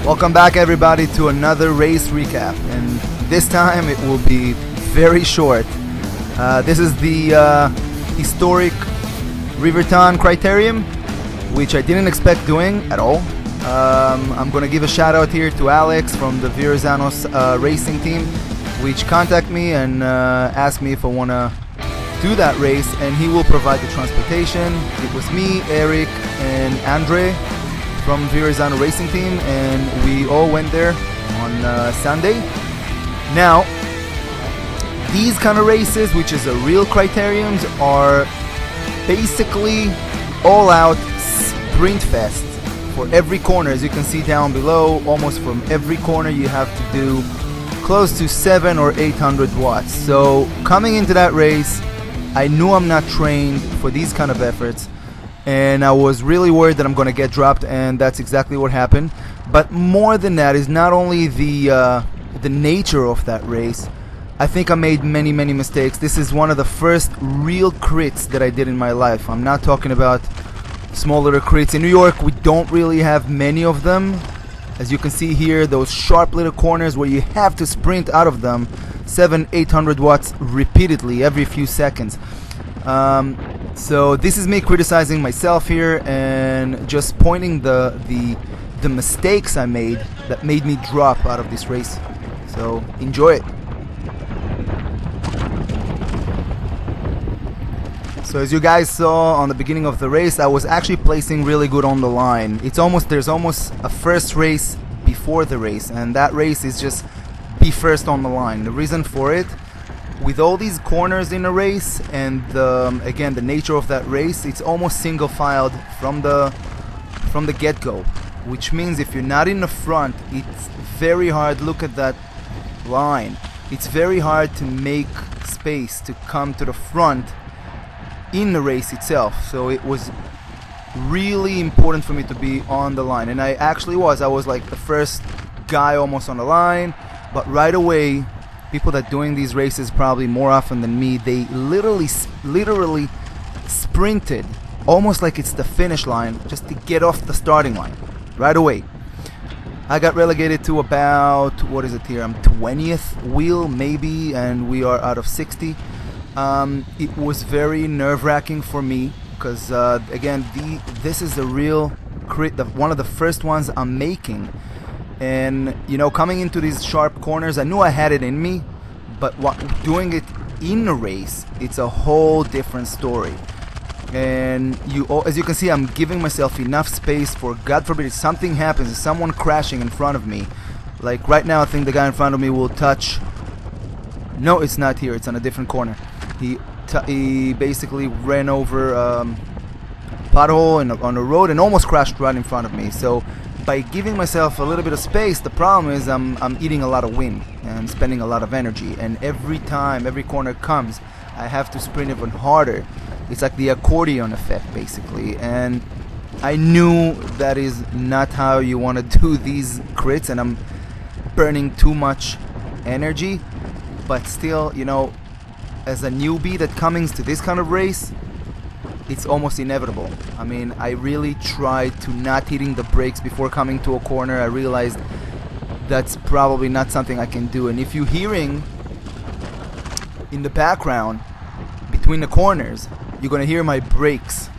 Welcome back, everybody, to another race recap, and this time it will be very short. This is the historic Riverton Criterium, which I didn't expect doing at all. I'm gonna give a shout out here to Alex from the Virazanos racing team, which contacted me and asked me if I wanna do that race, and he will provide the transportation. It was me, Eric, and Andre from Virazanos racing team, and we all went there on Sunday. Now, these kind of races, which is a real criteriums, are basically all out sprint fest for every corner. As you can see down below, almost from every corner you have to do close to 700 or 800 watts. So coming into that race, I knew I'm not trained for these kind of efforts, and I was really worried that I'm going to get dropped, and that's exactly what happened. But more than that is not only the nature of that race. I think I made many mistakes. This is one of the first real crits that I did in my life. I'm not talking about small little crits. In New York, we don't really have many of them. As you can see here, those sharp little corners where you have to sprint out of them 700-800 watts repeatedly every few seconds. So this is me criticizing myself here and just pointing the mistakes I made that made me drop out of this race. So enjoy it. So as you guys saw on the beginning of the race, I was actually placing really good on the line. There's almost a first race before the race, and that race is just be first on the line. The reason for it, with all these corners in a race, and again the nature of that race, it's almost single filed from the get-go, which means if you're not in the front, it's very hard. Look at that line. It's very hard to make space to come to the front in the race itself. So it was really important for me to be on the line, and I was like the first guy almost on the line. But right away, people that doing these races probably more often than me, they literally sprinted almost like it's the finish line just to get off the starting line right away. I got relegated to about, what is it here, I'm 20th wheel maybe, and we are out of 60. It was very nerve-wracking for me because again, this is a real crit, one of the first ones I'm making. And you know, coming into these sharp corners, I knew I had it in me, but doing it in a race, it's a whole different story. And as you can see, I'm giving myself enough space for, God forbid, if something happens, if someone crashing in front of me, like right now I think the guy in front of me will touch, no, it's not here, it's on a different corner. He basically ran over pothole on the road and almost crashed right in front of me. So by giving myself a little bit of space, the problem is I'm eating a lot of wind and spending a lot of energy, and every time every corner comes, I have to sprint even harder. It's like the accordion effect basically, and I knew that is not how you want to do these crits, and I'm burning too much energy. But still, you know, as a newbie that comes to this kind of race, it's almost inevitable. I mean, I really tried to not hitting the brakes before coming to a corner. I realized that's probably not something I can do. And if you're hearing in the background between the corners, you're gonna hear my brakes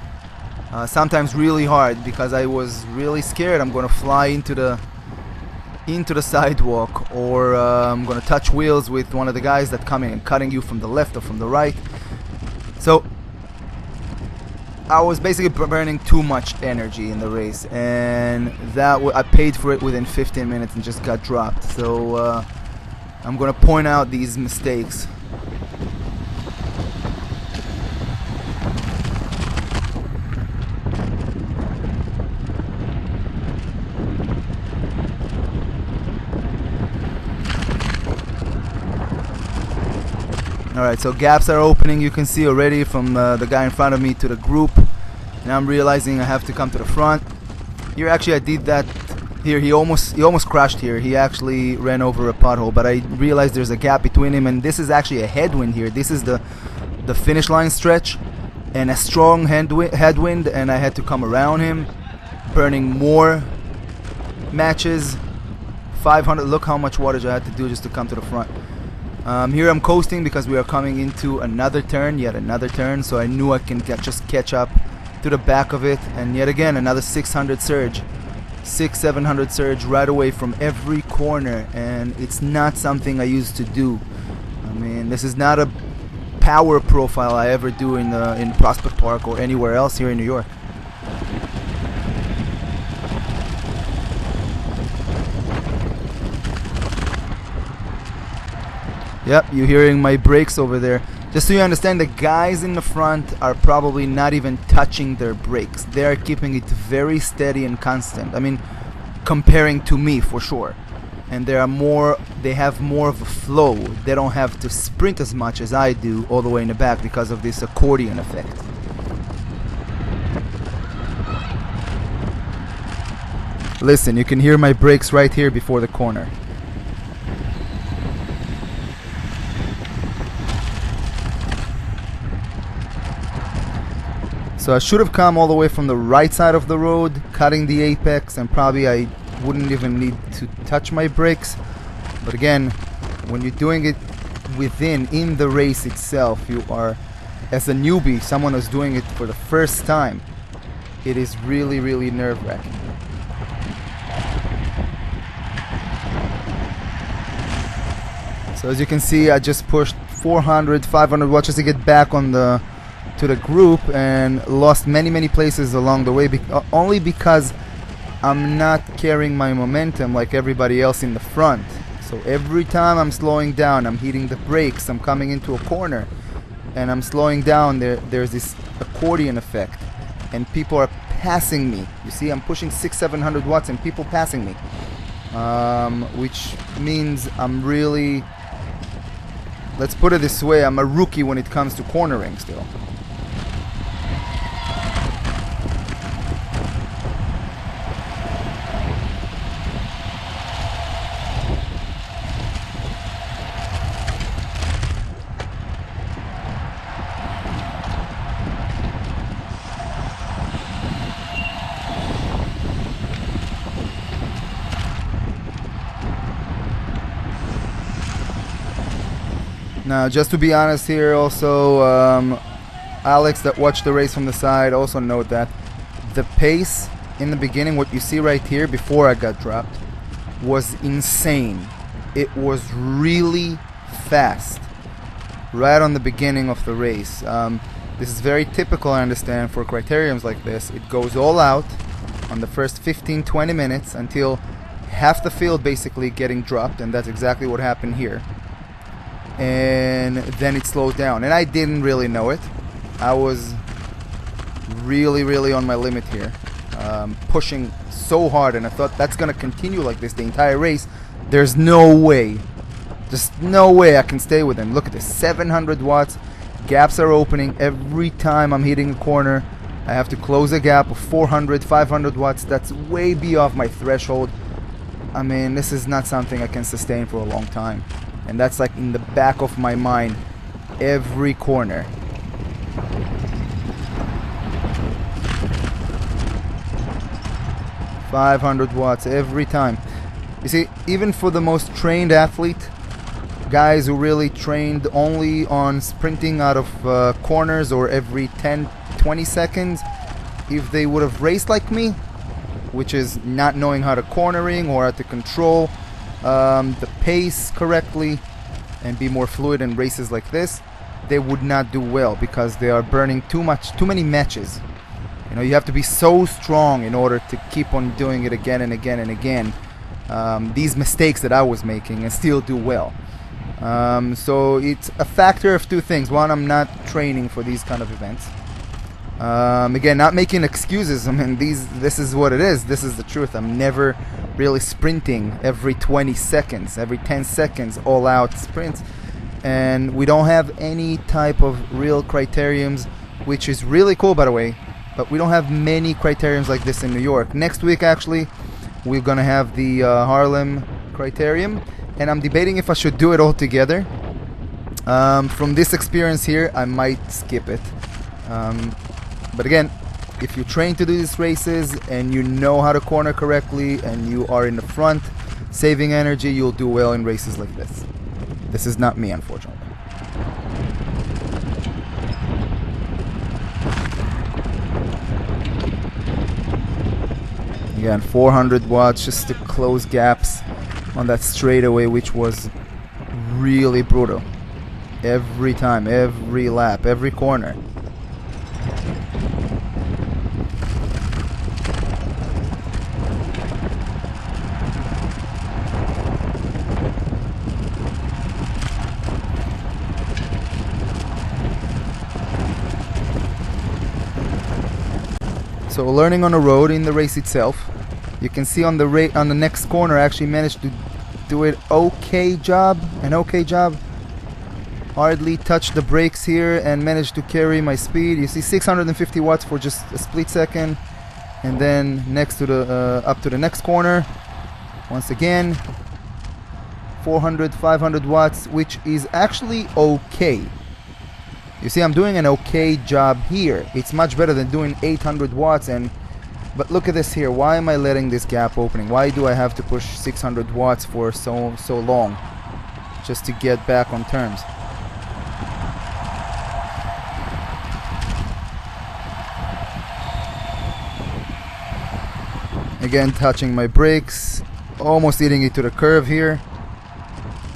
sometimes really hard, because I was really scared I'm gonna fly into the sidewalk, or I'm gonna touch wheels with one of the guys that coming and cutting you from the left or from the right. So I was basically burning too much energy in the race, and I paid for it within 15 minutes and just got dropped. So I'm gonna point out these mistakes. Alright, so gaps are opening, you can see already from the guy in front of me to the group, and I'm realizing I have to come to the front. Here actually I did that here, he almost crashed here. He actually ran over a pothole, but I realized there's a gap between him, and this is actually a headwind here. This is the finish line stretch, and a strong headwind, and I had to come around him, burning more matches 500. Look how much wattage I had to do just to come to the front. Here I'm coasting because we are coming into another turn, yet another turn, so I knew I can just catch up to the back of it, and yet again another 600 surge, 700 surge right away from every corner, and it's not something I used to do. I mean, this is not a power profile I ever do in Prospect Park or anywhere else here in New York. Yep, you're hearing my brakes over there. Just so you understand, the guys in the front are probably not even touching their brakes. They are keeping it very steady and constant. I mean, comparing to me for sure. And they have more of a flow. They don't have to sprint as much as I do all the way in the back because of this accordion effect. Listen, you can hear my brakes right here before the corner. So I should have come all the way from the right side of the road, cutting the apex, and probably I wouldn't even need to touch my brakes. But again, when you're doing it in the race itself, you are, as a newbie, someone who's doing it for the first time, it is really, really nerve-wracking. So as you can see, I just pushed 400, 500 watts just to get back on to the group, and lost many places along the way only because I'm not carrying my momentum like everybody else in the front. So every time I'm slowing down, I'm hitting the brakes, I'm coming into a corner and I'm slowing down, there's this accordion effect and people are passing me. You see, I'm pushing 600-700 watts and people passing me, which means I'm really, let's put it this way, I'm a rookie when it comes to cornering still. Now, just to be honest here, also, Alex that watched the race from the side also note that the pace in the beginning, what you see right here before I got dropped, was insane. It was really fast right on the beginning of the race. This is very typical, I understand, for criteriums like this. It goes all out on the first 15-20 minutes until half the field basically getting dropped, and that's exactly what happened here. And then it slowed down, and I didn't really know it. I was really on my limit here, pushing so hard, and I thought that's gonna continue like this the entire race. There's no way, just no way I can stay with him. Look at this, 700 watts, gaps are opening every time I'm hitting a corner. I have to close a gap of 400, 500 watts. That's way beyond my threshold. I mean, this is not something I can sustain for a long time. And that's like in the back of my mind every corner. $500 watts every time. You see, even for the most trained athlete, guys who really trained only on sprinting out of corners or every 10-20 seconds, if they would have raced like me, which is not knowing how to cornering or how to control the pace correctly and be more fluid in races like this, they would not do well because they are burning too many matches. You know, you have to be so strong in order to keep on doing it again and again and again, these mistakes that I was making, and still do well. So it's a factor of two things. One, I'm not training for these kind of events. Again, not making excuses. I mean, this is what it is. This is the truth. I'm never really sprinting every 20 seconds, every 10 seconds, all out sprints. And we don't have any type of real criteriums, which is really cool, by the way. But we don't have many criteriums like this in New York. Next week, actually, we're gonna have the Harlem Criterium, and I'm debating if I should do it all together. From this experience here, I might skip it. But again, if you train to do these races and you know how to corner correctly and you are in the front saving energy, you'll do well in races like this. This is not me, unfortunately. Again, 400 watts just to close gaps on that straightaway, which was really brutal. Every time, every lap, every corner. So learning on the road in the race itself. You can see on the next corner I actually managed to do an okay job. Hardly touched the brakes here and managed to carry my speed. You see 650 watts for just a split second. And then next to the up to the next corner. Once again 400, 500 watts, which is actually okay. You see, I'm doing an okay job here. It's much better than doing 800 watts. But look at this here. Why am I letting this gap opening? Why do I have to push 600 watts for so long just to get back on terms? Again, touching my brakes, almost hitting it to the curve here,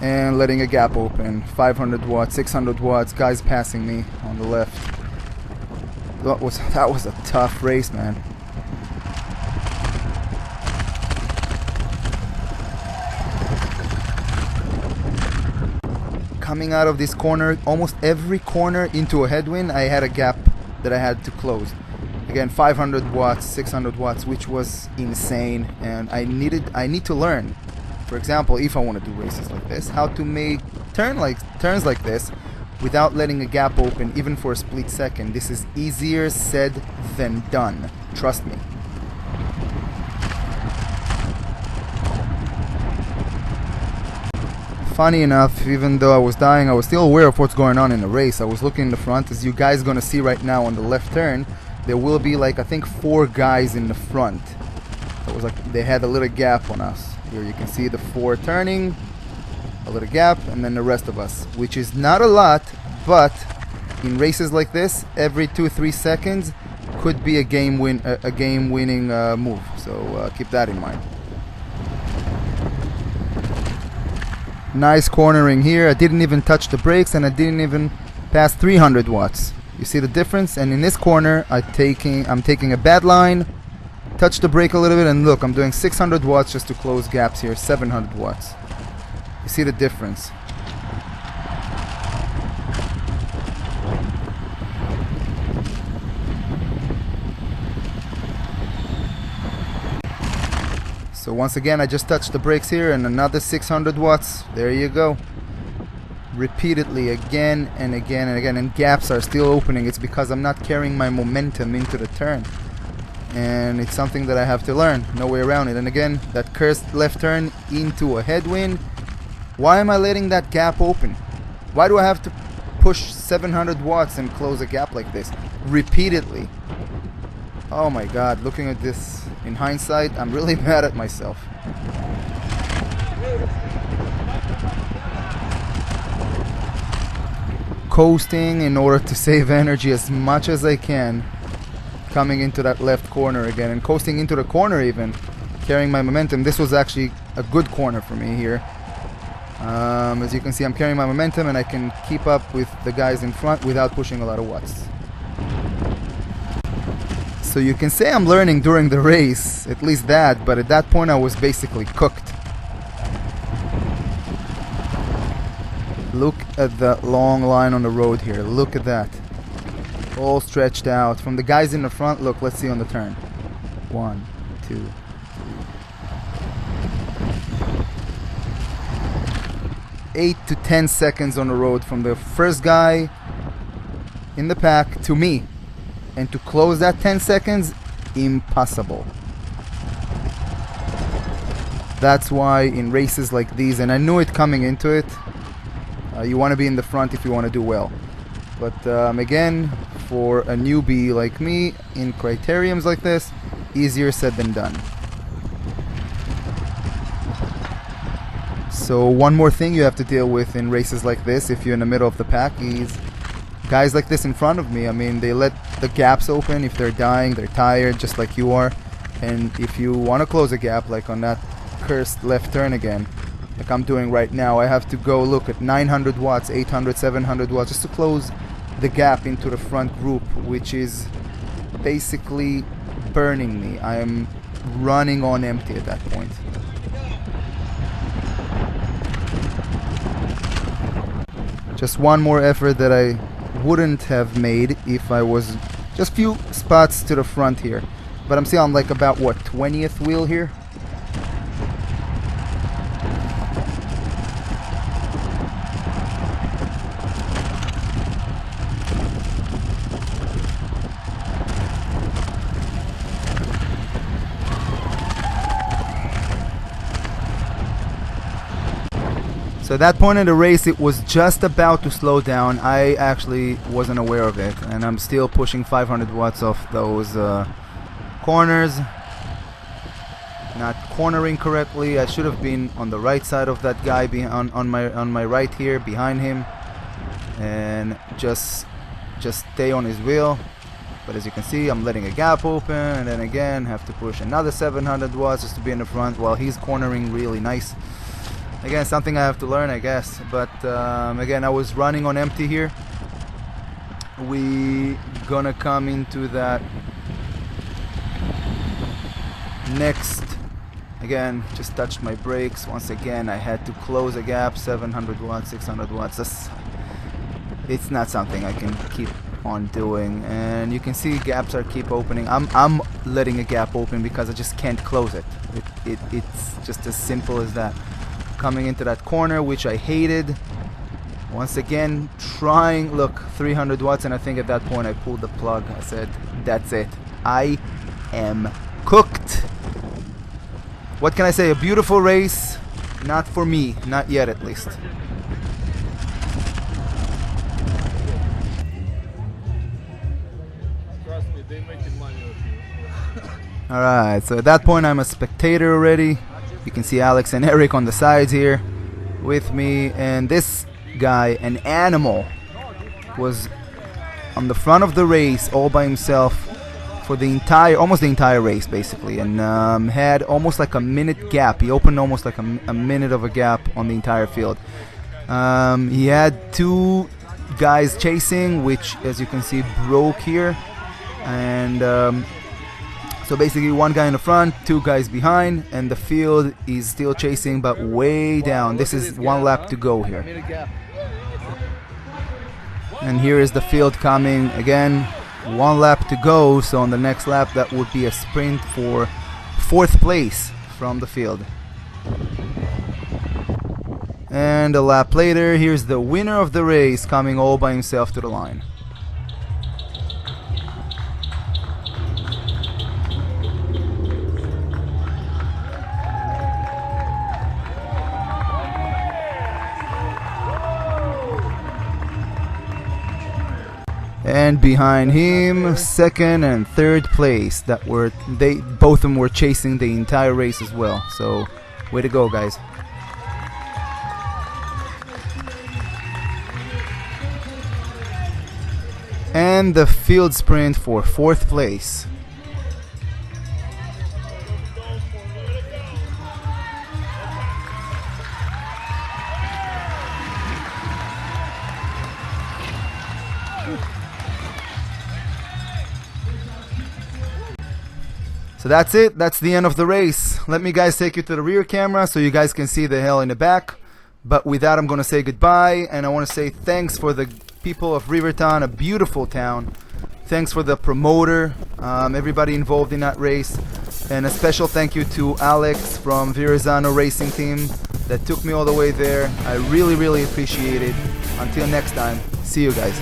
and letting a gap open. 500 watts, 600 watts, guys passing me on the left. That was a tough race, man. Coming out of this corner, almost every corner into a headwind, I had a gap that I had to close. Again, 500 watts, 600 watts, which was insane, and I need to learn. For example, if I want to do races like this, how to make turns like this without letting a gap open, even for a split second. This is easier said than done. Trust me. Funny enough, even though I was dying, I was still aware of what's going on in the race. I was looking in the front, as you guys gonna see right now on the left turn. There will be like, I think, 4 guys in the front. It was like they had a little gap on us. Here you can see the 4 turning, a little gap, and then the rest of us, which is not a lot, but in races like this, every 2-3 seconds could be a game-winning move. So keep that in mind. Nice cornering here. I didn't even touch the brakes, and I didn't even pass 300 watts. You see the difference? And in this corner, I'm taking a bad line. Touch the brake a little bit, and look, I'm doing 600 watts just to close gaps here, 700 watts. You see the difference? So once again, I just touched the brakes here, and another 600 watts. There you go. Repeatedly, again and again and again, and gaps are still opening. It's because I'm not carrying my momentum into the turn. And it's something that I have to learn. No way around it. And again, that cursed left turn into a headwind. Why am I letting that gap open? Why do I have to push 700 watts and close a gap like this repeatedly? Oh my god, looking at this in hindsight, I'm really mad at myself. Coasting in order to save energy as much as I can. Coming into that left corner again and coasting into the corner, even carrying my momentum. This was actually a good corner for me here. As you can see, I'm carrying my momentum and I can keep up with the guys in front without pushing a lot of watts. So you can say I'm learning during the race, at least that, but at that point I was basically cooked. Look at the long line on the road here. Look at that. All stretched out. From the guys in the front, look, let's see on the turn. 1, 2, 3. 8 to 10 seconds on the road from the first guy in the pack to me. And to close that 10 seconds, impossible. That's why in races like these, and I knew it coming into it, you want to be in the front if you want to do well. But again, for a newbie like me, in criteriums like this, easier said than done. So one more thing you have to deal with in races like this, if you're in the middle of the pack, is guys like this in front of me. I mean, they let the gaps open. If they're dying, they're tired, just like you are. And if you want to close a gap, like on that cursed left turn again, like I'm doing right now, I have to go look at 900 watts, 800, 700 watts, just to close the gap into the front group, which is basically burning me. I am running on empty at that point. Just one more effort that I wouldn't have made if I was just few spots to the front here. But I'm still on like about what, 20th wheel here? So at that point in the race, it was just about to slow down. I actually wasn't aware of it, and I'm still pushing 500 watts off those corners. Not cornering correctly. I should have been on the right side of that guy, on my right here, behind him, and just stay on his wheel. But as you can see, I'm letting a gap open, and then again have to push another 700 watts just to be in the front while he's cornering really nice. Again, something I have to learn, I guess. But again, I was running on empty here. We gonna come into that next. Again, just touched my brakes. Once again, I had to close a gap, 700 watts, 600 watts. It's not something I can keep on doing. And you can see gaps are keep opening. I'm letting a gap open because I just can't close it. It's just as simple as that. Coming into that corner, which I hated. Once again, trying, look, 300 watts, and I think at that point I pulled the plug. I said, that's it. I am cooked. What can I say? A beautiful race. Not for me. Not yet, at least. Trust me, they making money with you. Alright, so at that point I'm a spectator already. You can see Alex and Eric on the sides here with me, and this guy, an animal, was on the front of the race all by himself for the entire, almost the entire race basically, and had almost like a minute gap. He opened almost like a minute of a gap on the entire field. He had two guys chasing, which as you can see broke here, and so basically one guy in the front, two guys behind, and the field is still chasing but way down. This is one lap to go here. And here is the field coming again, one lap to go, so on the next lap that would be a sprint for 4th place from the field. And a lap later, here's the winner of the race coming all by himself to the line. And behind him, 2nd and 3rd place. That were both of them were chasing the entire race as well. So, way to go, guys. And the field sprint for 4th place. So that's it. That's the end of the race. Let me guys take you to the rear camera so you guys can see the hell in the back. But with that, I'm going to say goodbye. And I want to say thanks for the people of Riverton, a beautiful town. Thanks for the promoter, everybody involved in that race. And a special thank you to Alex from Verrazano Racing Team that took me all the way there. I really, really appreciate it. Until next time, see you guys.